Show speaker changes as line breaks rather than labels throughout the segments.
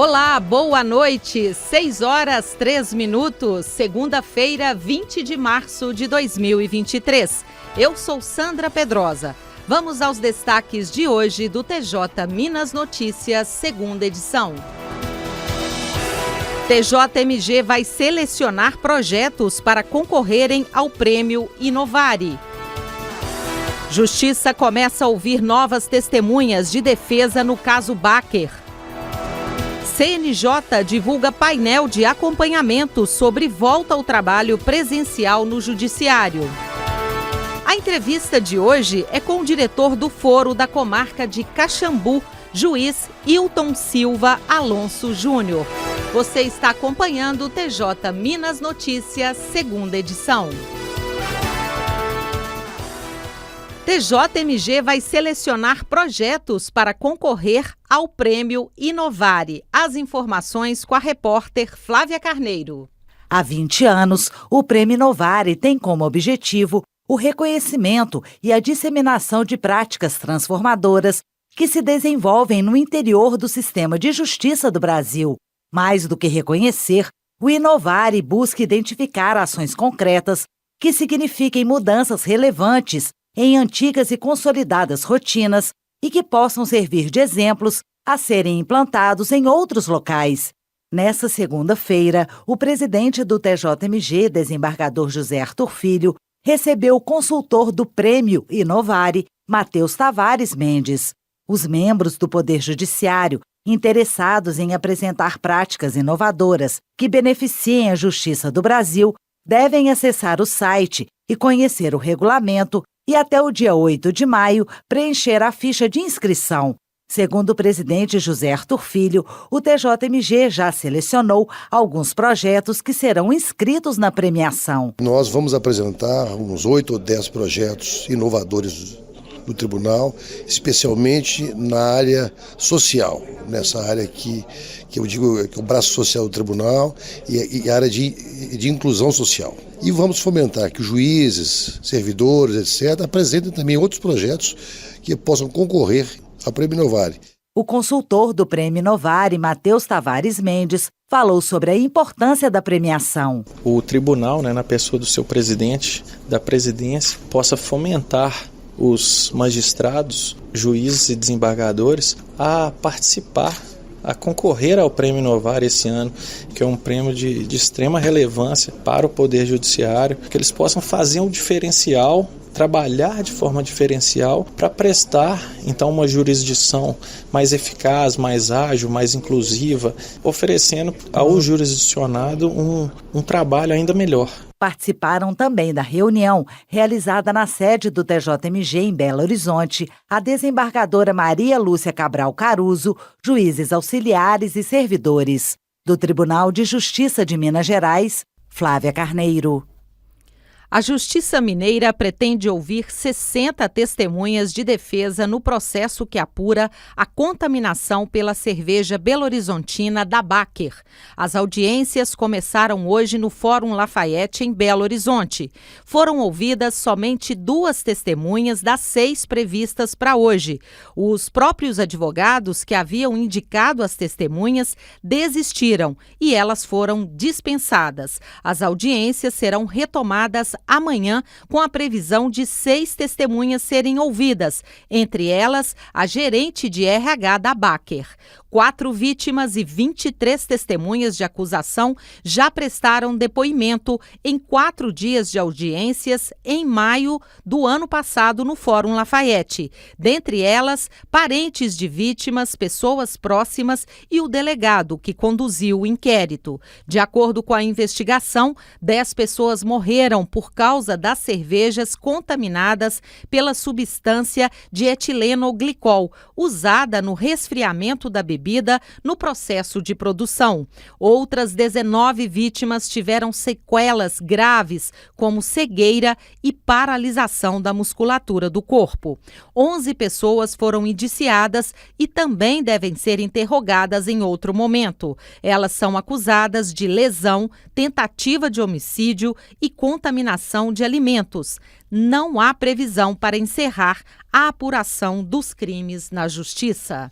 Olá, boa noite, 6h03, segunda-feira, 20 de março de 2023. Eu sou Sandra Pedrosa. Vamos aos destaques de hoje do TJ Minas Notícias, segunda edição. TJMG vai selecionar projetos para concorrerem ao Prêmio Inovare. Justiça começa a ouvir novas testemunhas de defesa no caso Baker. CNJ divulga painel de acompanhamento sobre volta ao trabalho presencial no Judiciário. A entrevista de hoje é com o diretor do Foro da Comarca de Caxambu, juiz Hilton Silva Alonso Júnior. Você está acompanhando o TJ Minas Notícias, segunda edição. TJMG vai selecionar projetos para concorrer ao Prêmio Inovare. As informações com a repórter Flávia Carneiro.
Há 20 anos, o Prêmio Inovare tem como objetivo o reconhecimento e a disseminação de práticas transformadoras que se desenvolvem no interior do sistema de justiça do Brasil. Mais do que reconhecer, o Inovare busca identificar ações concretas que signifiquem mudanças relevantes em antigas e consolidadas rotinas e que possam servir de exemplos a serem implantados em outros locais. Nessa segunda-feira, o presidente do TJMG, desembargador José Arthur Filho, recebeu o consultor do Prêmio Inovare, Matheus Tavares Mendes. Os membros do Poder Judiciário, interessados em apresentar práticas inovadoras que beneficiem a Justiça do Brasil, devem acessar o site e conhecer o regulamento e até o dia 8 de maio preencher a ficha de inscrição. Segundo o presidente José Arthur Filho, o TJMG já selecionou alguns projetos que serão inscritos na premiação.
Nós vamos apresentar uns 8 ou 10 projetos inovadores do tribunal, especialmente na área social, nessa área que eu digo que é o braço social do tribunal e a área de inclusão social. E vamos fomentar que os juízes, servidores, etc., apresentem também outros projetos que possam concorrer ao Prêmio Inovare.
O consultor do Prêmio Inovare, Matheus Tavares Mendes, falou sobre a importância da premiação.
O tribunal, na pessoa do seu presidente, da presidência, possa fomentar os magistrados, juízes e desembargadores a participar, a concorrer ao Prêmio Inovare esse ano, que é um prêmio de extrema relevância para o Poder Judiciário, que eles possam fazer um diferencial, trabalhar de forma diferencial para prestar, então, uma jurisdição mais eficaz, mais ágil, mais inclusiva, oferecendo ao jurisdicionado um trabalho ainda melhor.
Participaram também da reunião, realizada na sede do TJMG em Belo Horizonte, a desembargadora Maria Lúcia Cabral Caruso, juízes auxiliares e servidores. Do Tribunal de Justiça de Minas Gerais, Flávia Carneiro.
A Justiça Mineira pretende ouvir 60 testemunhas de defesa no processo que apura a contaminação pela cerveja belo-horizontina da Baker. As audiências começaram hoje no Fórum Lafayette, em Belo Horizonte. Foram ouvidas somente 2 testemunhas das 6 previstas para hoje. Os próprios advogados que haviam indicado as testemunhas desistiram e elas foram dispensadas. As audiências serão retomadas amanhã, com a previsão de 6 testemunhas serem ouvidas, entre elas a gerente de RH da Baker. 4 vítimas e 23 testemunhas de acusação já prestaram depoimento em 4 dias de audiências em maio do ano passado no Fórum Lafayette. Dentre elas, parentes de vítimas, pessoas próximas e o delegado que conduziu o inquérito. De acordo com a investigação, 10 pessoas morreram por causa das cervejas contaminadas pela substância de etilenoglicol, usada no resfriamento da bebida no processo de produção. Outras 19 vítimas tiveram sequelas graves, como cegueira e paralisação da musculatura do corpo. 11 pessoas foram indiciadas e também devem ser interrogadas em outro momento. Elas são acusadas de lesão, tentativa de homicídio e contaminação de alimentos. Não há previsão para encerrar a apuração dos crimes na Justiça.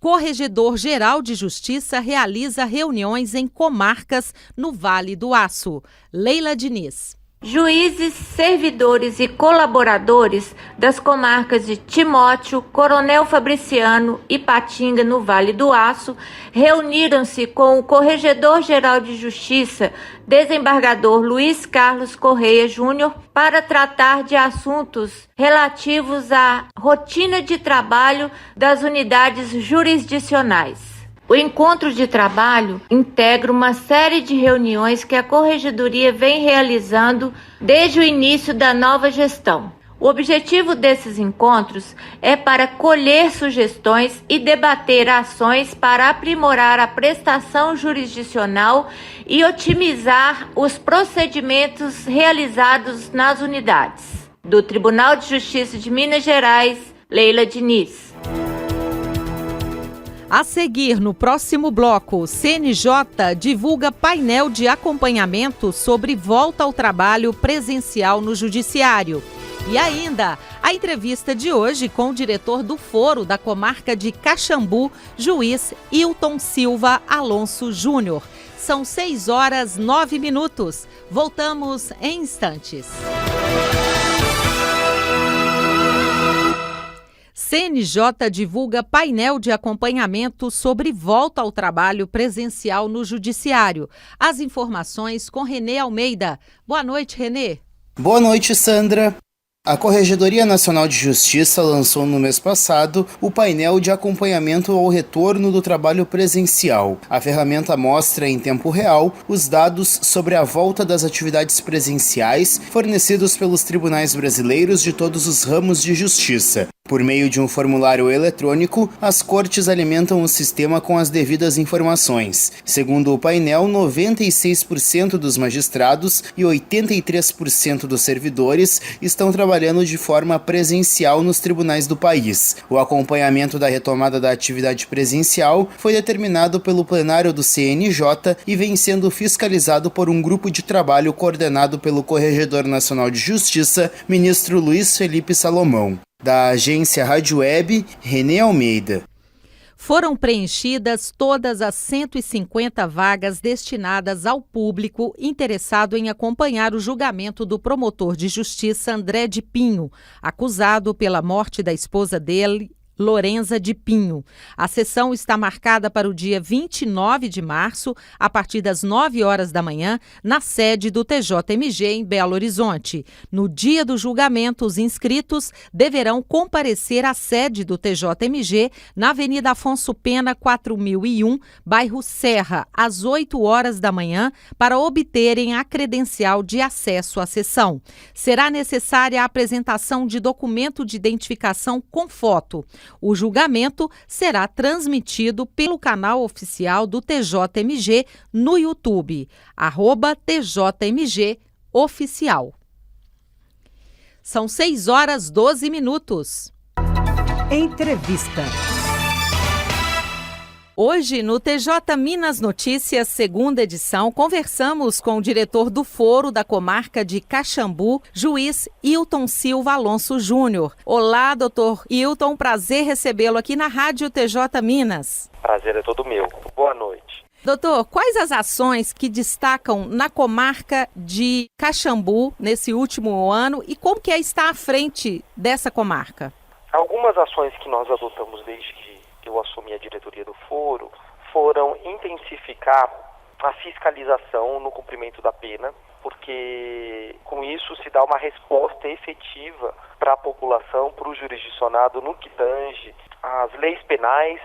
Corregedor-Geral de Justiça realiza reuniões em comarcas no Vale do Aço. Leila Diniz.
Juízes, servidores e colaboradores das comarcas de Timóteo, Coronel Fabriciano e Patinga, no Vale do Aço, reuniram-se com o Corregedor-Geral de Justiça, desembargador Luiz Carlos Correia Júnior, para tratar de assuntos relativos à rotina de trabalho das unidades jurisdicionais. O encontro de trabalho integra uma série de reuniões que a Corregedoria vem realizando desde o início da nova gestão. O objetivo desses encontros é para colher sugestões e debater ações para aprimorar a prestação jurisdicional e otimizar os procedimentos realizados nas unidades. Do Tribunal de Justiça de Minas Gerais, Leila Diniz.
A seguir, no próximo bloco, CNJ divulga painel de acompanhamento sobre volta ao trabalho presencial no Judiciário. E ainda, a entrevista de hoje com o diretor do Foro da Comarca de Caxambu, juiz Hilton Silva Alonso Júnior. São 6h09. Voltamos em instantes. CNJ divulga painel de acompanhamento sobre volta ao trabalho presencial no Judiciário. As informações com Renê Almeida. Boa noite, Renê.
Boa noite, Sandra. A Corregedoria Nacional de Justiça lançou no mês passado o painel de acompanhamento ao retorno do trabalho presencial. A ferramenta mostra em tempo real os dados sobre a volta das atividades presenciais fornecidos pelos tribunais brasileiros de todos os ramos de justiça. Por meio de um formulário eletrônico, as cortes alimentam o sistema com as devidas informações. Segundo o painel, 96% dos magistrados e 83% dos servidores estão trabalhando de forma presencial nos tribunais do país. O acompanhamento da retomada da atividade presencial foi determinado pelo plenário do CNJ e vem sendo fiscalizado por um grupo de trabalho coordenado pelo Corregedor Nacional de Justiça, ministro Luiz Felipe Salomão. Da agência Rádio Web, Renê Almeida.
Foram preenchidas todas as 150 vagas destinadas ao público interessado em acompanhar o julgamento do promotor de justiça André de Pinho, acusado pela morte da esposa dele, Lorenza de Pinho. A sessão está marcada para o dia 29 de março, a partir das 9 horas da manhã, na sede do TJMG em Belo Horizonte. No dia do julgamento, os inscritos deverão comparecer à sede do TJMG na Avenida Afonso Pena, 4001, bairro Serra, às 8 horas da manhã, para obterem a credencial de acesso à sessão. Será necessária a apresentação de documento de identificação com foto. O julgamento será transmitido pelo canal oficial do TJMG no YouTube, @TJMG Oficial. São 6h12.
Entrevista.
Hoje, no TJ Minas Notícias, segunda edição, conversamos com o diretor do Foro da Comarca de Caxambu, juiz Hilton Silva Alonso Júnior. Olá, doutor Hilton, prazer recebê-lo aqui na Rádio TJ Minas.
Prazer é todo meu. Boa noite.
Doutor, quais as ações que destacam na comarca de Caxambu nesse último ano e como que é estar à frente dessa comarca?
Algumas ações que nós adotamos desde que eu assumi a diretoria do Foro foram intensificar a fiscalização no cumprimento da pena, porque com isso se dá uma resposta efetiva para a população, para o jurisdicionado no que tange às leis penais,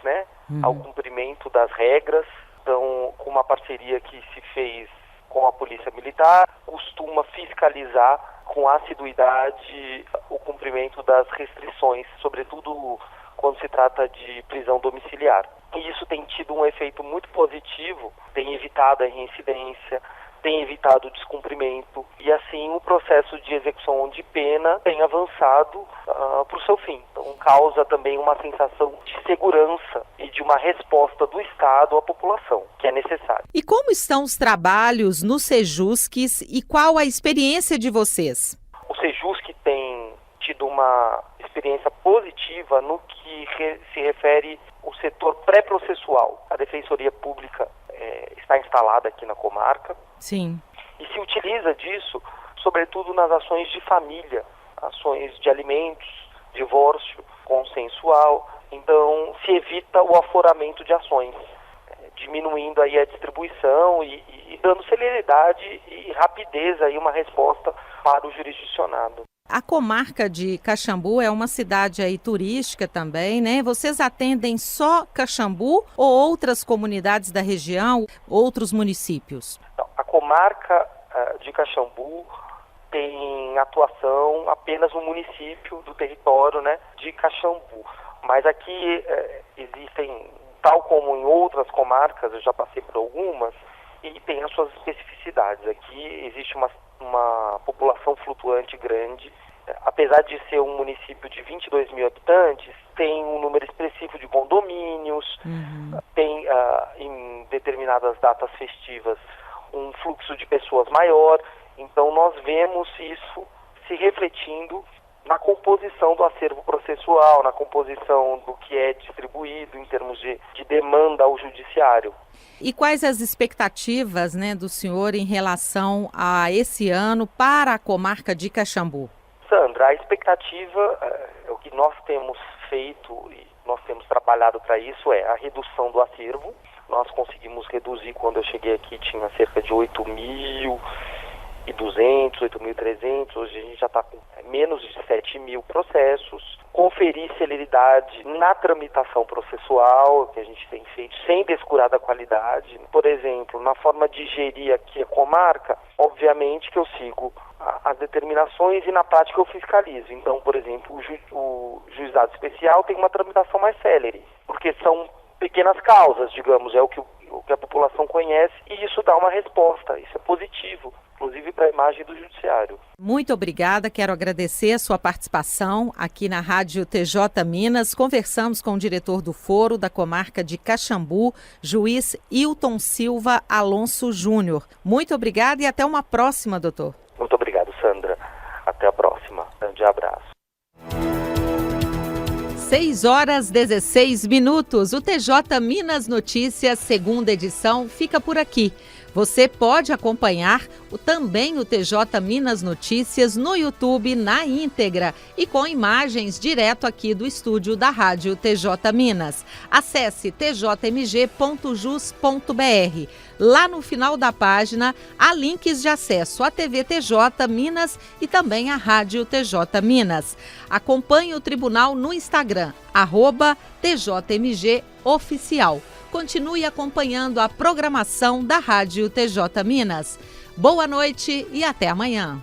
ao cumprimento das regras. Então, com uma parceria que se fez com a Polícia Militar, costuma fiscalizar com assiduidade o cumprimento das restrições, sobretudo quando se trata de prisão domiciliar. E isso tem tido um efeito muito positivo, tem evitado a reincidência, tem evitado o descumprimento e assim o processo de execução de pena tem avançado para o seu fim. Então causa também uma sensação de segurança e de uma resposta do Estado à população, que é necessária.
E como estão os trabalhos no Sejusc e qual a experiência de vocês?
O Sejusc tem tido uma experiência positiva efetiva no que se refere ao setor pré-processual. A Defensoria Pública está instalada aqui na comarca.
Sim.
E se utiliza disso, sobretudo nas ações de família, ações de alimentos, divórcio consensual. Então, se evita o aforamento de ações, diminuindo aí a distribuição e dando celeridade e rapidez aí uma resposta para o jurisdicionado.
A comarca de Caxambu é uma cidade aí turística também, né? Vocês atendem só Caxambu ou outras comunidades da região, outros municípios?
A comarca de Caxambu tem atuação apenas no município do território, né, de Caxambu. Mas aqui existem, tal como em outras comarcas, eu já passei por algumas, e tem as suas especificidades. Aqui existe uma população flutuante grande. Apesar de ser um município de 22 mil habitantes, tem um número expressivo de condomínios, tem em determinadas datas festivas um fluxo de pessoas maior. Então nós vemos isso se refletindo na composição do acervo processual, na composição do que é distribuído em termos de demanda ao judiciário.
E quais as expectativas, né, do senhor em relação a esse ano para a comarca de Caxambu?
Sandra, a expectativa, o que nós temos feito e nós temos trabalhado para isso é a redução do acervo. Nós conseguimos reduzir, quando eu cheguei aqui tinha cerca de 8.200, 8.300, hoje a gente já está com menos de 7.000 processos. Conferir celeridade na tramitação processual, que a gente tem feito, sem descurar da qualidade. Por exemplo, na forma de gerir aqui a comarca, obviamente que eu sigo as determinações e na prática eu fiscalizo. Então, por exemplo, o juizado especial tem uma tramitação mais célere, porque são pequenas causas, digamos, é o que a população conhece, e isso dá uma resposta, isso é positivo, inclusive para a imagem do judiciário.
Muito obrigada, quero agradecer a sua participação aqui na Rádio TJ Minas. Conversamos com o diretor do Foro da comarca de Caxambu, juiz Hilton Silva Alonso Júnior. Muito obrigada e até uma próxima, doutor.
Muito obrigado, Sandra. Até a próxima. Grande abraço.
6h16. O TJ Minas Notícias, segunda edição, fica por aqui. Você pode acompanhar também o TJ Minas Notícias no YouTube na íntegra e com imagens direto aqui do estúdio da Rádio TJ Minas. Acesse tjmg.jus.br. Lá no final da página há links de acesso à TV TJ Minas e também à Rádio TJ Minas. Acompanhe o tribunal no Instagram, @TJMGOficial. Continue acompanhando a programação da Rádio TJ Minas. Boa noite e até amanhã.